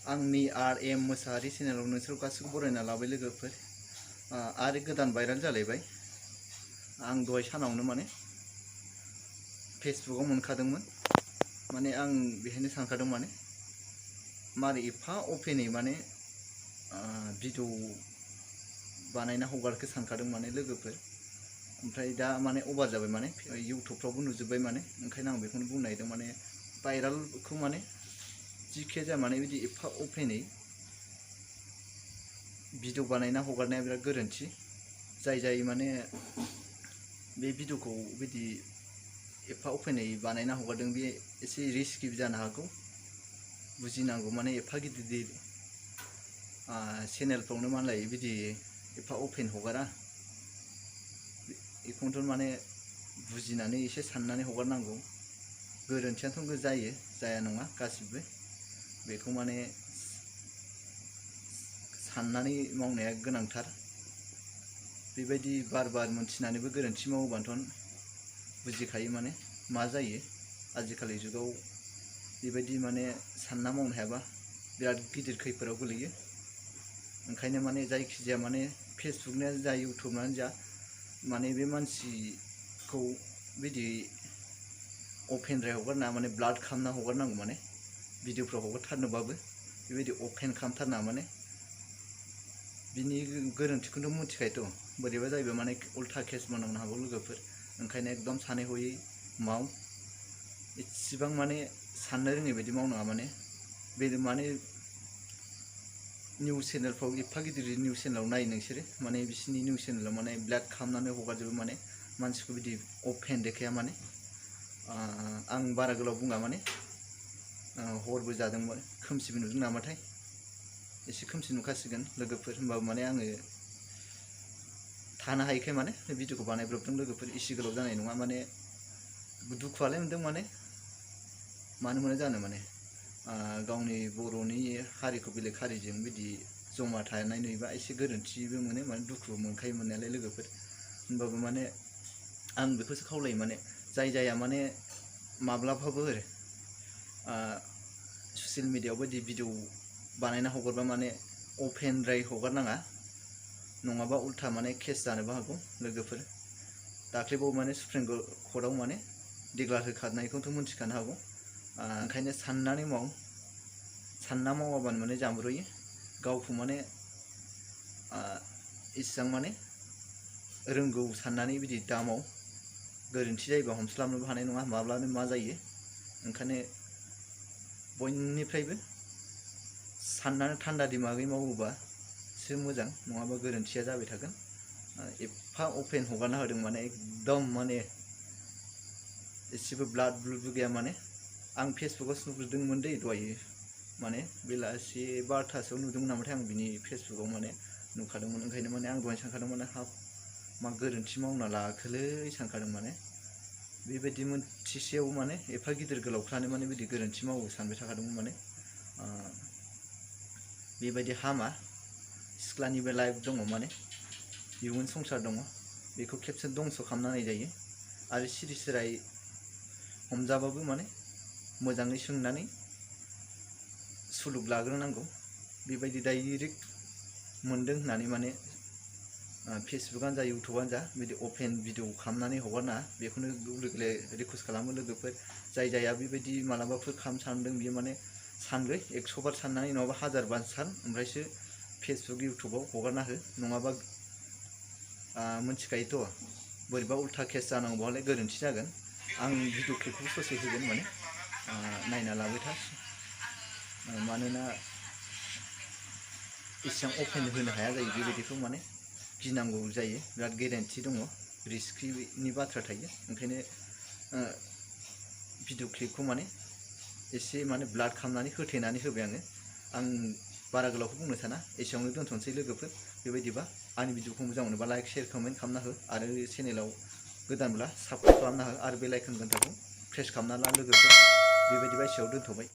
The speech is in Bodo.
आंनि RM मोसाहारी चेनेलाव नोंसोर गासिखौबो बरायना लाबाय लोगोफोर। आरो गोदान भाइराल जालायबाय। आं दहाय सानावनो माने फेसबुकाव मोनखादोंमोन। माने आं बेहायनो सानखादों माने मारै एफा अपेनै माने भिडिअ बानायना हगारखो सानखादों माने लोगोफोर। ओमफ्राय दा माने अभार जाबाय माने इउटुबफ्रावबो नुजोब्बाय माने। ओंखायनो आं बेखौनो बुंनो नागिरदों माने भाइरालखौ माने जिखिया जाया माने बिदि एफा अपेनै भिडिअ बानायना हगारनाया बिराद गोरोन्थि। जाय माने बे भिडिअखौ बिदि एफा अपेनै बानायना हगारदों बे एसे रिस्कि जानो हागौ। बुजिनांगौ माने एफा गिदिर चेनेलफ्रावनो मालाय बिदि एफा अपेन हगारा। बेखौनोथ' माने बुजिनानै एसे साननानै हगारनांगौ। गोरोन्थियाथ' जायो, जाया नङा गासिबो। बेखौ माने साननानै मावनाया गोनांथार। बेबायदि बार मोनथिनानैबो गोरोन्थि मावोबाथ' बुजिखायो माने मा जायो। आजिखालि जुगाव बेबायदि माने सानना मावनो हायाबा बिराद गिदिर खैफोदाव गोलैयो। ओंखायनो माने जायखिजाया माने फेसबुकनियानो जा इउटुबआनो जा माने बे मानसिखौ बिदि अपेनद्राय हगारनाङा माने ब्लाड खालामना हगारनांगौ माने। भिडिअफ्राव हगारथारनोबाबो बेबायदि अपेन खालामथारनाङा माने। बिनि गोरोन्थिखौथ' मिथिखायोथ'। बोरैबा जायोबा माने उल्था केस मोननांनो हागौ लोगोफोर। ओंखायनो एकदम सानै हयै माव। इसेबां माने साननो रोङै बायदि मावनाङा माने। बे माने निउस चेनेलफ्राव एफा गिदिर निउस चेनेलाव नाय नोंसोरो माने बिसिनि निउस चेनेलाव माने ब्लेक खालामनानै हगारजोबो माने। मानसिखौ बिदि अपेन देखाया माने। आं बारा गोलाव बुङा माने हरबो जादोंमोन, खोमसिबो नुदों नामाथाय। एसे खोमसि नुखासिगोन लोगोफोर। होमबाबो माने आङो थानो हायैखाय माने भिडिअखौ बानायब्रबदों लोगोफोर। इसे गोलाव जानाय नङा माने। दुखुआलाय मोनदों माने मानो मोना जानो माने। गावनि बर'नि हारिखौ बेलेग हारिजों बिदि जमा थानाय नुयोबा एसे गोरोन्थिबो मोनो माने दुखुबो मोनखायो मोननायालाय लोगोफोर। होनबाबो माने आं बेखौसो खावलायो माने जाया माने माब्लाबाबो ससियेल मिडियाआव बिदि भिडिअ बानायना हगारबा माने अपेनद्राय हगारनाङा। नङाबा उल्था माने केस जानोबो हागौ लोगोफोर। दाख्लैबाव माने सुप्रिम कर्टआव माने डिक्लार होखानायखौथ' मिथिखानो हागौ। ओंखायनो साननानै माव। सानना मावाबानो माने जामब्रयो। गावखौ माने इसिबां माने रोंगौ साननानै बिदि दामाव। गोरोन्थि जायोबा हमस्लाबनोबो हानाय नङा माब्लानो मा जायो। ओंखायनो बयनिफ्रायबो साननानै थान्दा दिमागै मावोबासो मोजां, नङाबा गोरोन्थिया जाबाय थागोन। एफा अपेन हगारना होदों माने एकदम माने एसेबो ब्लाड ब्लुडबो गैया माने। आं फेसबुकावसो नुदोंमोन दै दहायो माने बेलासि 12थासोआव नुदोंमोन नामाथाय। आं बिनि फेसबुकाव माने नुखादोंमोन। ओंखायनो माने आं दहायनो सानखादों माने हाब मा गोरोन्थि मावना लाखोलै सानखादों माने। बेबायदि मोनथिसेयाव माने एफा गिदिर गोलावफ्रानो माने बिदि गोरोन्थि मावो सानबाय थाखादोंमोन माने। बेबायदि हामा। सिख्लानिबो लाइफ दङ माने, इयुन संसार दङ। बेखौ खेबसे दंस' खालामना होनाय जायो। आरो सिरि सिराय हमजाबाबो माने मोजाङै सोंनानै सुलुग लाग्रोनांगौ। बेबायदि डाइरेक्ट मोनदों होननानै माने फेसबुकआनो जा इउटुबआनो जा बिदि अपेन भिडिअ खालामनानै हगारनाङा। बेखौनो गुगोले रिकुवेस्ट खालामो लोगोफोर। जाया बेबायदि मालाबाफोर खालामनो सानदों बियो माने सानग्रो 100 बार साननानै, नङाबा 1000 बार सान, ओमफ्रायसो फेसबुक इउटुबाव हगारना हो। नङाबा मिथिखायोथ' बोरैबा उल्था केस जानांगौबालाय गोरोन्थि जागोन। आं भिडिअ क्लिपखौबो ससे होगोन माने नायना लाबाय था। मानोना इसेबां अपेन होनो हाया जायो बेबायदिखौ माने गिनांगौ जायो। बिराद गेरेन्थि दङ, रिस्कनि बाथ्रा थायो। ओंखायनो भिडिअ क्लिपखौ माने एसे माने ब्लाड खालामनानै होथेनानै होबाय आङो। आं बारा गोलावखौ बुंनो साना, एसेयावनो दोनथ'नोसै लोगोफोर। बेबायदिबा आंनि भिडिअखौ मोजां मोनोबा लाइक, शेयार, कमेन्ट खालामना हो। आरो चेनेलाव गोदानब्ला साबस्क्राइब खालामना हो आरो बेल आइकन घन्टाखौ प्रेस खालामना ला लोगोफोर। बेबायदिबा एसेयाव दोनथ'बाय।